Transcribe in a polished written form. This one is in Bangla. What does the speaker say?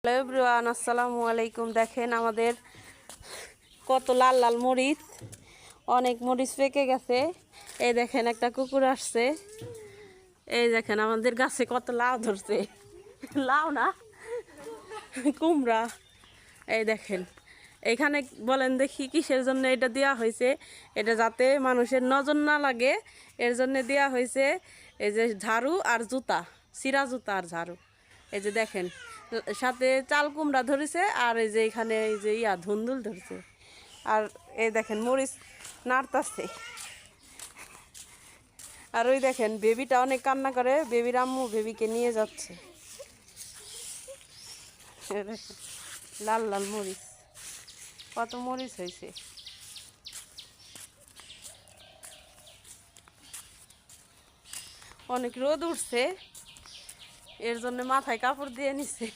হ্যালো এভরিওয়ান, আসসালামু আলাইকুম। দেখেন আমাদের কত লাল লাল মরিচ, অনেক মরিচ পেকে গেছে। এই দেখেন একটা কুকুর আসছে। এই দেখেন আমাদের গাছে কত লাউ ধরছে, লাউ না কুমড়া। এই দেখেন এইখানে বলেন দেখি কিসের জন্য এটা দেওয়া হয়েছে। এটা যাতে মানুষের নজর না লাগে এর জন্য দেওয়া হয়েছে। এই যে ঝাড়ু আর জুতা, চিরা জুতা আর ঝাড়ু। এই যে দেখেন সাথে চাল কুমড়া ধরেছে, আর এই যে এখানে এই যে ধুন্দুল ধরছে। আর এই দেখেন মরিচ নাড়তাছে। আর ওই দেখেন বেবিটা অনেক কান্না করে, বেবির আম্মু বেবিকে নিয়ে যাচ্ছে। লাল লাল মরিচ, কত মরিচ হয়েছে। অনেক রোদ উঠছে, এর জন্য মাথায় কাপড় দিয়ে নিছে।